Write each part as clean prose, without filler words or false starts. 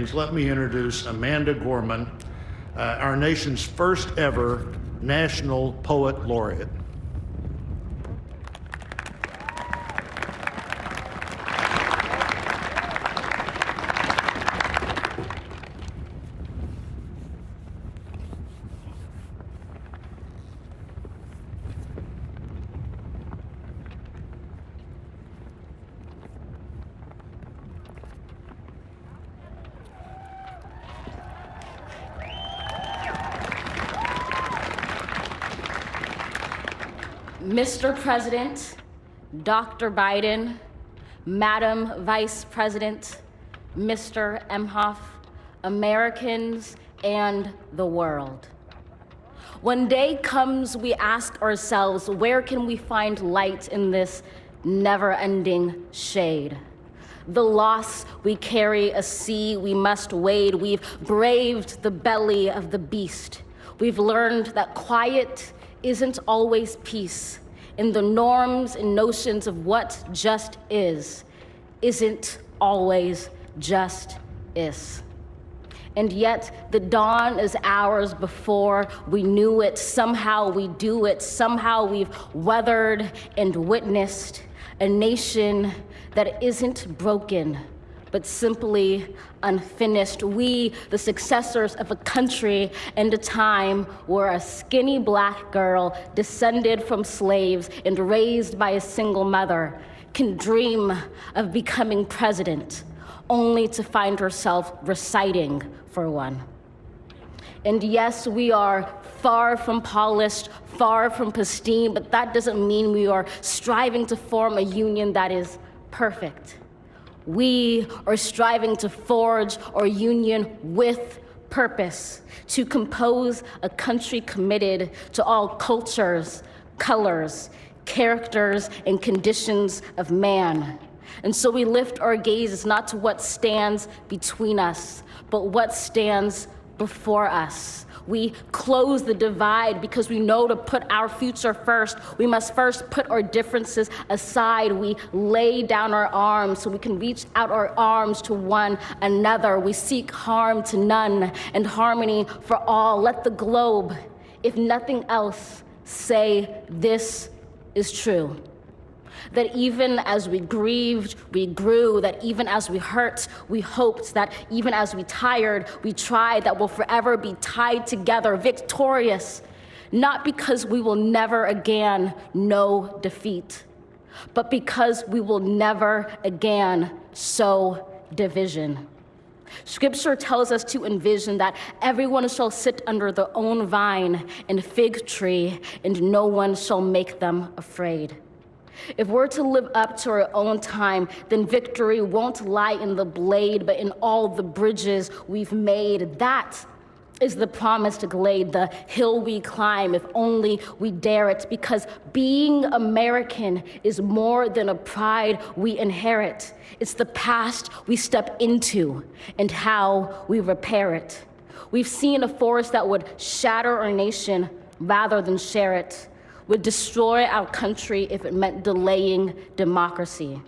greetings, let me introduce Amanda Gorman, our nation's first ever National Poet Laureate. Mr. President, Dr. Biden, Madam Vice President, Mr. Emhoff, Americans, and the world. When day comes, we ask ourselves, where can we find light in this never-ending shade? The loss we carry, a sea we must wade. We've braved the belly of the beast. We've learned that quiet isn't always peace, and the norms and notions of what just isn't always just is. And yet the dawn is hours before we knew it. Somehow we do it. Somehow we've weathered and witnessed a nation that isn't broken, but simply unfinished. We, the successors of a country and a time where a skinny Black girl descended from slaves and raised by a single mother can dream of becoming president, only to find herself reciting for one. And yes, we are far from polished, far from pristine, but that doesn't mean we are striving to form a union that is perfect. We are striving to forge our union with purpose, to compose a country committed to all cultures, colors, characters, and conditions of man. And so we lift our gazes not to what stands between us, but what stands before us. We close the divide because we know to put our future first. We must first put our differences aside. We lay down our arms so we can reach out our arms to one another. We seek harm to none and harmony for all. Let the globe, if nothing else, say this is true. That even as we grieved, we grew, that even as we hurt, we hoped, that even as we tired, we tried, that we'll forever be tied together, victorious, not because we will never again know defeat, but because we will never again sow division. Scripture tells us to envision that everyone shall sit under their own vine and fig tree, and no one shall make them afraid. If we're to live up to our own time, then victory won't lie in the blade, but in all the bridges we've made. That is the promised glade, the hill we climb, if only we dare it, because being American is more than a pride we inherit. It's the past we step into and how we repair it. We've seen a force that would shatter our nation rather than share it, would destroy our country if it meant delaying democracy.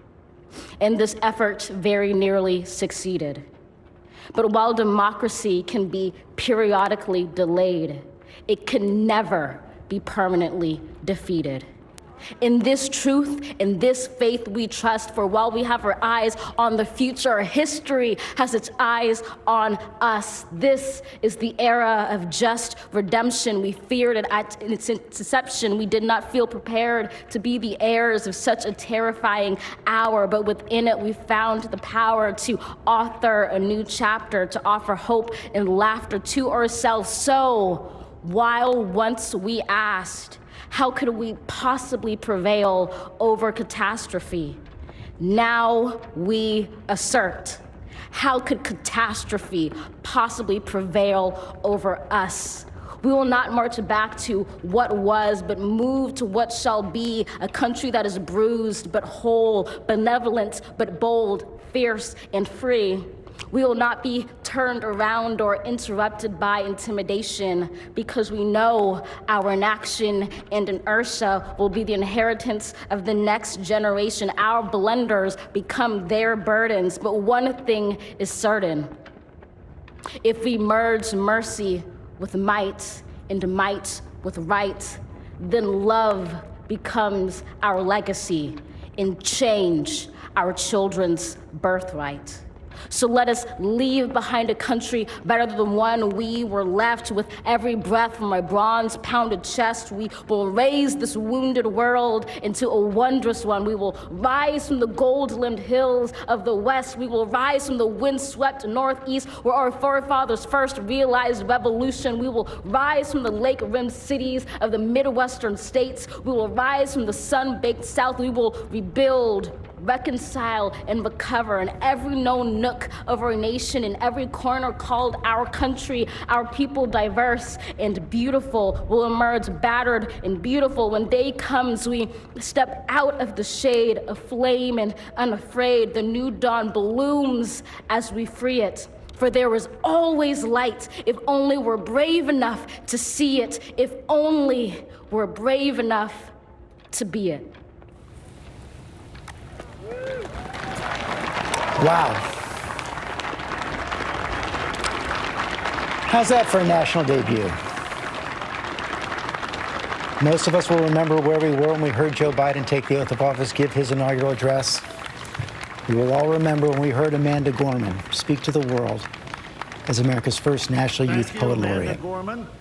And this effort very nearly succeeded. But while democracy can be periodically delayed, it can never be permanently defeated. In this truth, in this faith we trust, for while we have our eyes on the future, history has its eyes on us. This is the era of just redemption. We feared it at its inception. We did not feel prepared to be the heirs of such a terrifying hour, but within it we found the power to author a new chapter, to offer hope and laughter to ourselves. So, while once we asked, how could we possibly prevail over catastrophe? Now we assert, how could catastrophe possibly prevail over us? We will not march back to what was, but move to what shall be, a country that is bruised but whole, benevolent but bold, fierce and free. We will not be turned around or interrupted by intimidation, because we know our inaction and inertia will be the inheritance of the next generation. Our blunders become their burdens, but one thing is certain: If we merge mercy with might and might with right, then love becomes our legacy and change our children's birthright. So let us leave behind a country better than the one we were left. With every breath from my bronze-pounded chest, we will raise this wounded world into a wondrous one. We will rise from the gold-limbed hills of the West. We will rise from the wind-swept Northeast, where our forefathers first realized revolution. We will rise from the lake-rimmed cities of the Midwestern states. We will rise from the sun-baked South. We will rebuild, reconcile, and recover in every known nook of our nation, in every corner called our country. Our people, diverse and beautiful, will emerge battered and beautiful. When day comes, we step out of the shade, aflame and unafraid. The new dawn blooms as we free it. For there is always light, if only we're brave enough to see it, if only we're brave enough to be it. Wow. How's that for a national debut? Most of us will remember where we were when we heard Joe Biden take the oath of office, give his inaugural address. We will all remember when we heard Amanda Gorman speak to the world as America's first National Youth Poet Laureate. Gorman.